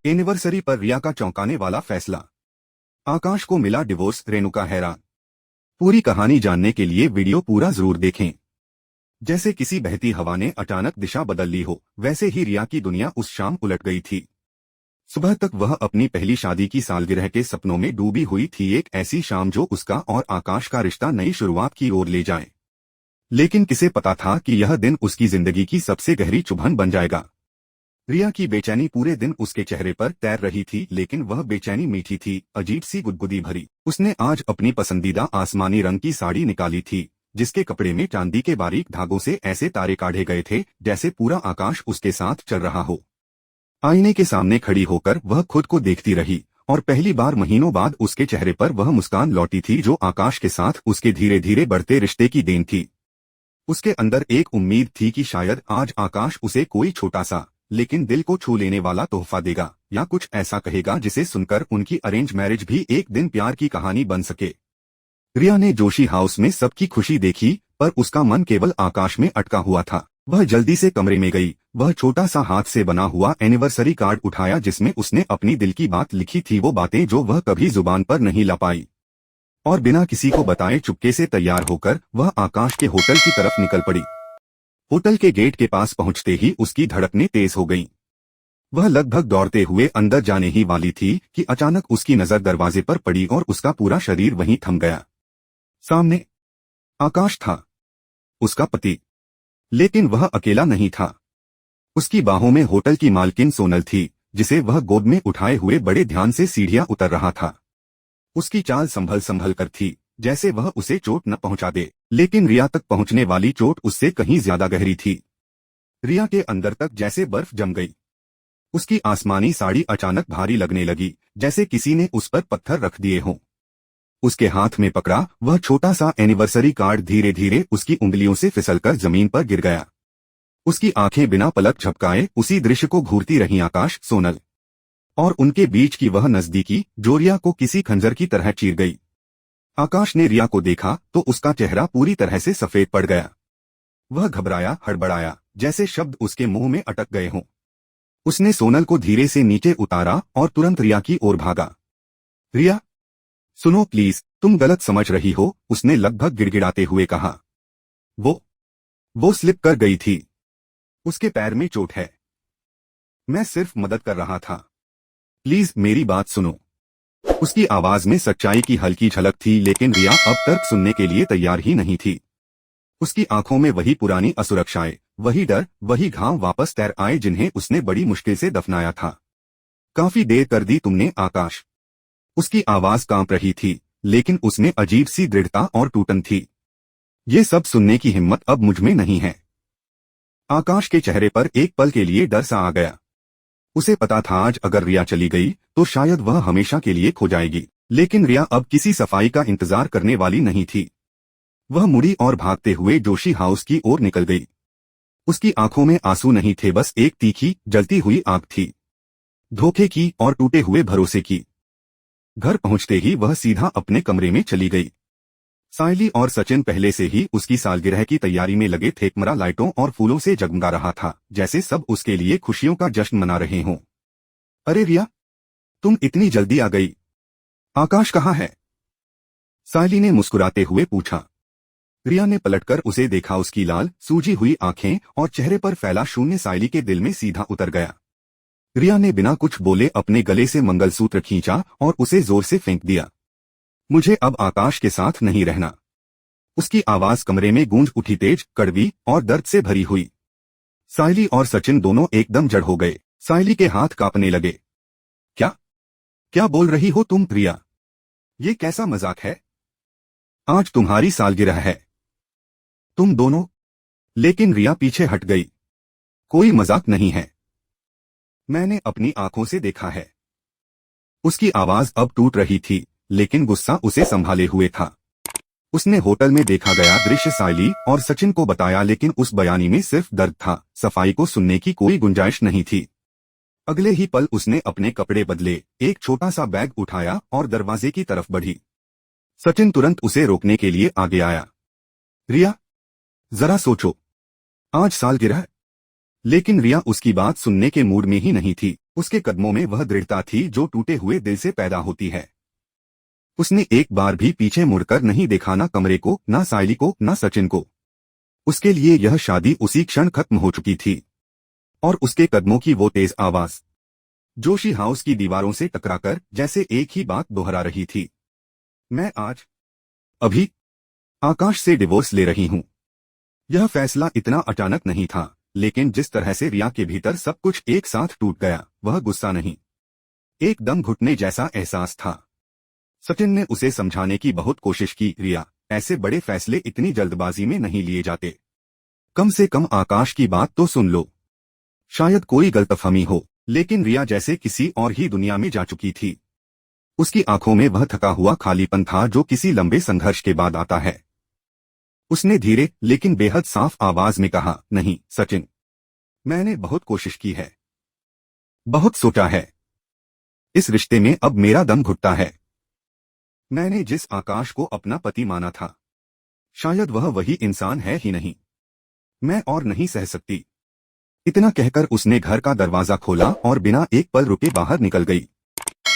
Anniversary पर रिया का चौंकाने वाला फैसला। आकाश को मिला डिवोर्स, रेणुका हैरान। पूरी कहानी जानने के लिए वीडियो पूरा जरूर देखें। जैसे किसी बहती हवा ने अचानक दिशा बदल ली हो, वैसे ही रिया की दुनिया उस शाम उलट गई थी। सुबह तक वह अपनी पहली शादी की सालगिरह के सपनों में डूबी हुई थी, एक ऐसी शाम जो उसका और आकाश का रिश्ता नई शुरुआत की ओर ले जाए। लेकिन किसे पता था कि यह दिन उसकी जिंदगी की सबसे गहरी चुभन बन जाएगा। रिया की बेचैनी पूरे दिन उसके चेहरे पर तैर रही थी, लेकिन वह बेचैनी मीठी थी, अजीब सी गुदगुदी भरी। उसने आज अपनी पसंदीदा आसमानी रंग की साड़ी निकाली थी, जिसके कपड़े में चांदी के बारीक धागों से ऐसे तारे काढ़े गए थे जैसे पूरा आकाश उसके साथ चल रहा हो। आईने के सामने खड़ी होकर वह खुद को देखती रही, और पहली बार महीनों बाद उसके चेहरे पर वह मुस्कान लौटी थी जो आकाश के साथ उसके धीरे धीरे बढ़ते रिश्ते की देन थी। उसके अंदर एक उम्मीद थी कि शायद आज आकाश उसे कोई छोटा सा लेकिन दिल को छू लेने वाला तोहफा देगा, या कुछ ऐसा कहेगा जिसे सुनकर उनकी अरेंज मैरिज भी एक दिन प्यार की कहानी बन सके। रिया ने जोशी हाउस में सबकी खुशी देखी, पर उसका मन केवल आकाश में अटका हुआ था। वह जल्दी से कमरे में गई, वह छोटा सा हाथ से बना हुआ एनिवर्सरी कार्ड उठाया जिसमें उसने अपनी दिल की बात लिखी थी, वो बातें जो वह कभी जुबान पर नहीं ला पाई। और बिना किसी को बताए चुपके से तैयार होकर वह आकाश के होटल की तरफ निकल पड़ी। होटल के गेट के पास पहुंचते ही उसकी धड़कनें तेज हो गईं। वह लगभग दौड़ते हुए अंदर जाने ही वाली थी कि अचानक उसकी नजर दरवाजे पर पड़ी और उसका पूरा शरीर वहीं थम गया। सामने आकाश था, उसका पति। लेकिन वह अकेला नहीं था। उसकी बाहों में होटल की मालकिन सोनल थी, जिसे वह गोद में उठाए हुए बड़े ध्यान से सीढ़ियां उतर रहा था। उसकी चाल संभल संभल कर थी, जैसे वह उसे चोट न पहुंचा दे, लेकिन रिया तक पहुंचने वाली चोट उससे कहीं ज्यादा गहरी थी। रिया के अंदर तक जैसे बर्फ जम गई। उसकी आसमानी साड़ी अचानक भारी लगने लगी, जैसे किसी ने उस पर पत्थर रख दिए हों। उसके हाथ में पकड़ा वह छोटा सा एनिवर्सरी कार्ड धीरे धीरे उसकी उंगलियों से फिसलकर जमीन पर गिर गया। उसकी आंखें बिना पलक झपकाए उसी दृश्य को घूरती रहीं, आकाश, सोनल और उनके बीच की वह नजदीकी जो रिया को किसी खंजर की तरह चीर गई। आकाश ने रिया को देखा तो उसका चेहरा पूरी तरह से सफेद पड़ गया। वह घबराया, हड़बड़ाया, जैसे शब्द उसके मुंह में अटक गए हों। उसने सोनल को धीरे से नीचे उतारा और तुरंत रिया की ओर भागा। रिया, सुनो प्लीज, तुम गलत समझ रही हो, उसने लगभग गिड़गिड़ाते हुए कहा। वो स्लिप कर गई थी। उसके पैर में चोट है। मैं सिर्फ मदद कर रहा था। प्लीज मेरी बात सुनो। उसकी आवाज में सच्चाई की हल्की झलक थी, लेकिन रिया अब तर्क सुनने के लिए तैयार ही नहीं थी। उसकी आंखों में वही पुरानी असुरक्षाएं, वही डर, वही घाव वापस तैर आए जिन्हें उसने बड़ी मुश्किल से दफनाया था। काफी देर कर दी तुमने, आकाश। उसकी आवाज कांप रही थी, लेकिन उसमें अजीब सी दृढ़ता और टूटन थी। ये सब सुनने की हिम्मत अब मुझ में नहीं है। आकाश के चेहरे पर एक पल के लिए डर सा आ गया। उसे पता था आज अगर रिया चली गई तो शायद वह हमेशा के लिए खो जाएगी, लेकिन रिया अब किसी सफाई का इंतजार करने वाली नहीं थी। वह मुड़ी और भागते हुए जोशी हाउस की ओर निकल गई। उसकी आंखों में आंसू नहीं थे, बस एक तीखी जलती हुई आग थी, धोखे की और टूटे हुए भरोसे की। घर पहुंचते ही वह सीधा अपने कमरे में चली गई। सायली और सचिन पहले से ही उसकी सालगिरह की तैयारी में लगे थे। कमरा लाइटों और फूलों से जगमगा रहा था, जैसे सब उसके लिए खुशियों का जश्न मना रहे हों। अरे रिया, तुम इतनी जल्दी आ गई। आकाश कहाँ है? सायली ने मुस्कुराते हुए पूछा। रिया ने पलटकर उसे देखा। उसकी लाल सूजी हुई आंखें और चेहरे पर फैला शून्य सायली के दिल में सीधा उतर गया। रिया ने बिना कुछ बोले अपने गले से मंगलसूत्र खींचा और उसे जोर से फेंक दिया। मुझे अब आकाश के साथ नहीं रहना। उसकी आवाज कमरे में गूंज उठी, तेज, कड़वी और दर्द से भरी हुई। सायली और सचिन दोनों एकदम जड़ हो गए। सायली के हाथ कांपने लगे। क्या बोल रही हो तुम रिया? ये कैसा मजाक है? आज तुम्हारी सालगिरह है। तुम दोनों। लेकिन रिया पीछे हट गई। कोई मजाक नहीं है। मैंने अपनी आंखों से देखा है। उसकी आवाज अब टूट रही थी, लेकिन गुस्सा उसे संभाले हुए था। उसने होटल में देखा गया दृश्य सायली और सचिन को बताया, लेकिन उस बयानी में सिर्फ दर्द था, सफाई को सुनने की कोई गुंजाइश नहीं थी। अगले ही पल उसने अपने कपड़े बदले, एक छोटा सा बैग उठाया और दरवाजे की तरफ बढ़ी। सचिन तुरंत उसे रोकने के लिए आगे आया। रिया, जरा सोचो, आज सालगिरह। लेकिन रिया उसकी बात सुनने के मूड में ही नहीं थी। उसके कदमों में वह दृढ़ता थी जो टूटे हुए दिल से पैदा होती है। उसने एक बार भी पीछे मुड़कर नहीं देखा, ना कमरे को, ना सायली को, ना सचिन को। उसके लिए यह शादी उसी क्षण खत्म हो चुकी थी। और उसके कदमों की वो तेज आवाज जोशी हाउस की दीवारों से टकराकर जैसे एक ही बात दोहरा रही थी, मैं आज अभी आकाश से डिवोर्स ले रही हूं। यह फैसला इतना अचानक नहीं था, लेकिन जिस तरह से रिया के भीतर सब कुछ एक साथ टूट गया, वह गुस्सा नहीं, एकदम घुटने जैसा एहसास था। सचिन ने उसे समझाने की बहुत कोशिश की, रिया, ऐसे बड़े फैसले इतनी जल्दबाजी में नहीं लिए जाते। कम से कम आकाश की बात तो सुन लो। शायद कोई गलतफहमी हो, लेकिन रिया जैसे किसी और ही दुनिया में जा चुकी थी। उसकी आंखों में वह थका हुआ खालीपन था जो किसी लंबे संघर्ष के बाद आता है। उसने धीरे लेकिन बेहद साफ आवाज में कहा, नहीं सचिन, मैंने बहुत कोशिश की है, बहुत सोचा है। इस रिश्ते में अब मेरा दम घुटता है। मैंने जिस आकाश को अपना पति माना था, शायद वह वही इंसान है ही नहीं। मैं और नहीं सह सकती। इतना कहकर उसने घर का दरवाजा खोला और बिना एक पल रुके बाहर निकल गई।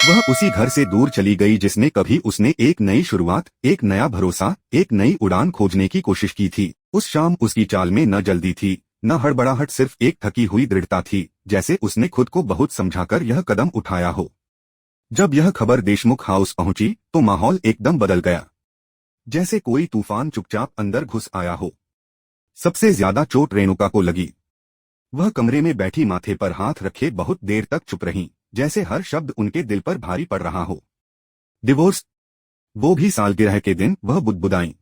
वह उसी घर से दूर चली गई जिसने कभी उसने एक नई शुरुआत, एक नया भरोसा, एक नई उड़ान खोजने की कोशिश की थी। उस शाम उसकी चाल में न जल्दी थी, न हड़बड़ाहट, सिर्फ एक थकी हुई दृढ़ता थी, जैसे उसने खुद को बहुत समझाकर यह कदम उठाया हो। जब यह खबर देशमुख हाउस पहुंची तो माहौल एकदम बदल गया, जैसे कोई तूफान चुपचाप अंदर घुस आया हो। सबसे ज्यादा चोट रेणुका को लगी। वह कमरे में बैठी माथे पर हाथ रखे बहुत देर तक चुप रही, जैसे हर शब्द उनके दिल पर भारी पड़ रहा हो। डिवोर्स, वो भी सालगिरह के दिन। वह बुदबुदाई,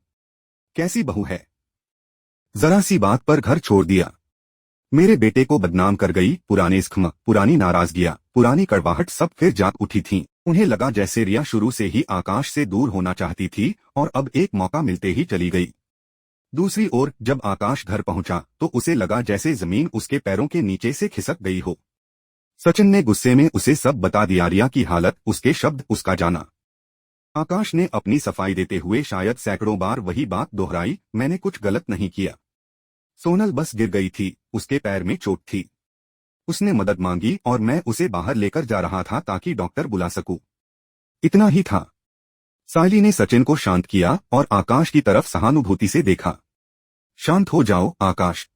कैसी बहू है, जरा सी बात पर घर छोड़ दिया, मेरे बेटे को बदनाम कर गई। पुराने जख्म, पुरानी नाराजगियां, पुरानी कड़वाहट सब फिर जाग उठी थीं। उन्हें लगा जैसे रिया शुरू से ही आकाश से दूर होना चाहती थी और अब एक मौका मिलते ही चली गई। दूसरी ओर जब आकाश घर पहुंचा तो उसे लगा जैसे जमीन उसके पैरों के नीचे से खिसक गई हो। सचिन ने गुस्से में उसे सब बता दिया, रिया की हालत, उसके शब्द, उसका जाना। आकाश ने अपनी सफाई देते हुए शायद सैकड़ों बार वही बात दोहराई, मैंने कुछ गलत नहीं किया। सोनल बस गिर गई थी, उसके पैर में चोट थी। उसने मदद मांगी और मैं उसे बाहर लेकर जा रहा था ताकि डॉक्टर बुला सकूं। इतना ही था। सायली ने सचिन को शांत किया और आकाश की तरफ सहानुभूति से देखा। शांत हो जाओ आकाश,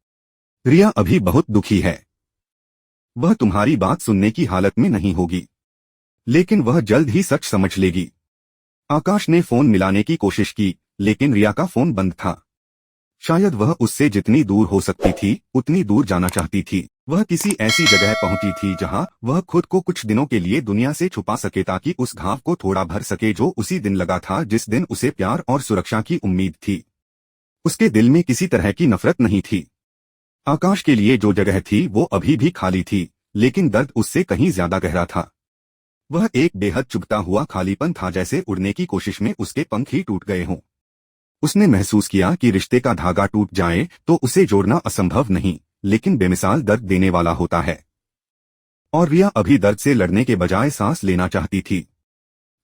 रिया अभी बहुत दुखी है। वह तुम्हारी बात सुनने की हालत में नहीं होगी, लेकिन वह जल्द ही सच समझ लेगी। आकाश ने फोन मिलाने की कोशिश की, लेकिन रिया का फोन बंद था। शायद वह उससे जितनी दूर हो सकती थी उतनी दूर जाना चाहती थी। वह किसी ऐसी जगह पहुंची थी जहां वह खुद को कुछ दिनों के लिए दुनिया से छुपा सके ताकि उस घाव को थोड़ा भर सके जो उसी दिन लगा था जिस दिन उसे प्यार और सुरक्षा की उम्मीद थी। उसके दिल में किसी तरह की नफरत नहीं थी। आकाश के लिए जो जगह थी वो अभी भी खाली थी, लेकिन दर्द उससे कहीं ज्यादा गहरा था। वह एक बेहद चुभता हुआ खालीपन था, जैसे उड़ने की कोशिश में उसके पंख ही टूट गए हों। उसने महसूस किया कि रिश्ते का धागा टूट जाए तो उसे जोड़ना असंभव नहीं, लेकिन बेमिसाल दर्द देने वाला होता है। और रिया अभी दर्द से लड़ने के बजाय सांस लेना चाहती थी,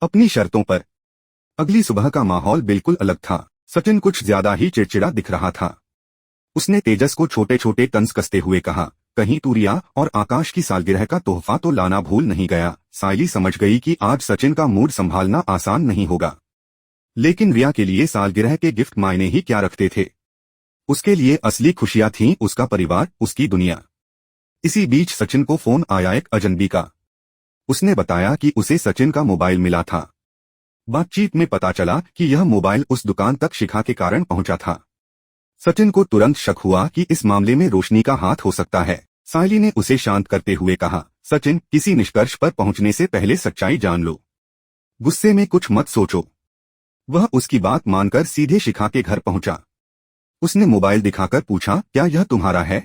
अपनी शर्तों पर। अगली सुबह का माहौल बिल्कुल अलग था। सचिन कुछ ज्यादा ही चिड़चिड़ा दिख रहा था। उसने तेजस को छोटे छोटे तंज कसते हुए कहा, कहीं तू रिया और आकाश की सालगिरह का तोहफा तो लाना भूल नहीं गया। सायली समझ गई कि आज सचिन का मूड संभालना आसान नहीं होगा, लेकिन रिया के लिए सालगिरह के गिफ्ट मायने ही क्या रखते थे। उसके लिए असली खुशियां थीं उसका परिवार, उसकी दुनिया। इसी बीच सचिन को फोन आया एक अजनबी का। उसने बताया कि उसे सचिन का मोबाइल मिला था। बातचीत में पता चला कि यह मोबाइल उस दुकान तक शिखा के कारण पहुंचा था। सचिन को तुरंत शक हुआ कि इस मामले में रोशनी का हाथ हो सकता है। सायली ने उसे शांत करते हुए कहा, सचिन, किसी निष्कर्ष पर पहुंचने से पहले सच्चाई जान लो, गुस्से में कुछ मत सोचो। वह उसकी बात मानकर सीधे शिखा के घर पहुंचा। उसने मोबाइल दिखाकर पूछा, क्या यह तुम्हारा है?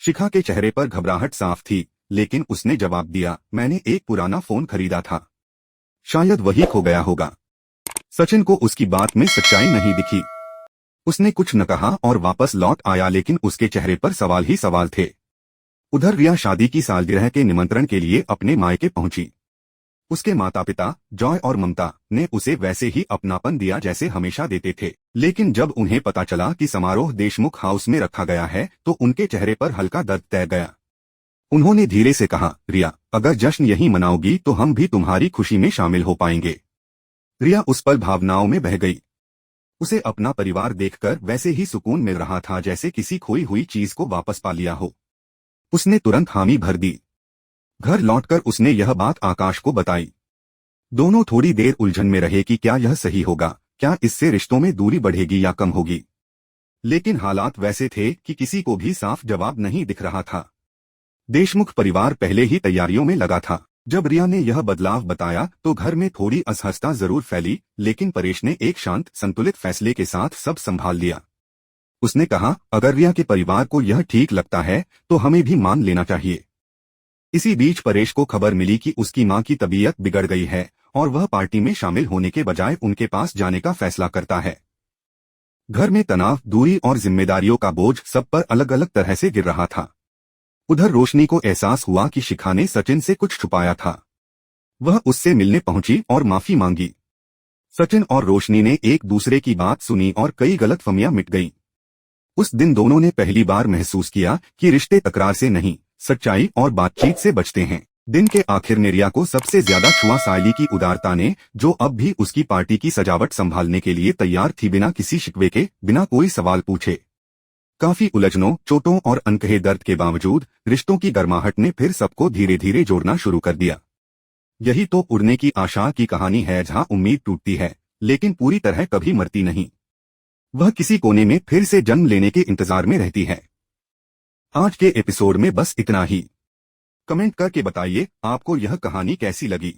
शिखा के चेहरे पर घबराहट साफ थी, लेकिन उसने जवाब दिया, मैंने एक पुराना फोन खरीदा था, शायद वही खो गया होगा। सचिन को उसकी बात में सच्चाई नहीं दिखी। उसने कुछ न कहा और वापस लौट आया, लेकिन उसके चेहरे पर सवाल ही सवाल थे। उधर रिया शादी की सालगिरह के निमंत्रण के लिए अपने मायके पहुंची। उसके माता पिता जॉय और ममता ने उसे वैसे ही अपनापन दिया जैसे हमेशा देते थे, लेकिन जब उन्हें पता चला कि समारोह देशमुख हाउस में रखा गया है तो उनके चेहरे पर हल्का दर्द तैर गया। उन्होंने धीरे से कहा, रिया, अगर जश्न यहीं मनाओगी तो हम भी तुम्हारी खुशी में शामिल हो पाएंगे। रिया उस पल भावनाओं में बह गई। उसे अपना परिवार देखकर वैसे ही सुकून मिल रहा था जैसे किसी खोई हुई चीज को वापस पा लिया हो। उसने तुरंत हामी भर दी। घर लौटकर उसने यह बात आकाश को बताई। दोनों थोड़ी देर उलझन में रहे कि क्या यह सही होगा, क्या इससे रिश्तों में दूरी बढ़ेगी या कम होगी। लेकिन हालात वैसे थे कि किसी को भी साफ जवाब नहीं दिख रहा था। देशमुख परिवार पहले ही तैयारियों में लगा था। जब रिया ने यह बदलाव बताया तो घर में थोड़ी असहजता जरूर फैली, लेकिन परेश ने एक शांत संतुलित फैसले के साथ सब संभाल लिया। उसने कहा, अगर रिया के परिवार को यह ठीक लगता है तो हमें भी मान लेना चाहिए। इसी बीच परेश को खबर मिली कि उसकी मां की तबीयत बिगड़ गई है और वह पार्टी में शामिल होने के बजाय उनके पास जाने का फैसला करता है। घर में तनाव, दूरी और जिम्मेदारियों का बोझ सब पर अलग अलग तरह से गिर रहा था। उधर रोशनी को एहसास हुआ कि शिखा ने सचिन से कुछ छुपाया था। वह उससे मिलने पहुंची और माफी मांगी। सचिन और रोशनी ने एक दूसरे की बात सुनी और कई गलतफहमियां मिट गईं। उस दिन दोनों ने पहली बार महसूस किया कि रिश्ते तकरार से नहीं, सच्चाई और बातचीत से बचते हैं। दिन के आखिर में रिया को सबसे ज्यादा छुआ सायली की उदारता ने, जो अब भी उसकी पार्टी की सजावट संभालने के लिए तैयार थी, बिना किसी शिकवे के, बिना कोई सवाल पूछे। काफी उलझनों, चोटों और अनकहे दर्द के बावजूद रिश्तों की गर्माहट ने फिर सबको धीरे धीरे जोड़ना शुरू कर दिया। यही तो उड़ने की आशा की कहानी है, जहां उम्मीद टूटती है लेकिन पूरी तरह कभी मरती नहीं। वह किसी कोने में फिर से जन्म लेने के इंतजार में रहती है। आज के एपिसोड में बस इतना ही। कमेंट करके बताइए आपको यह कहानी कैसी लगी।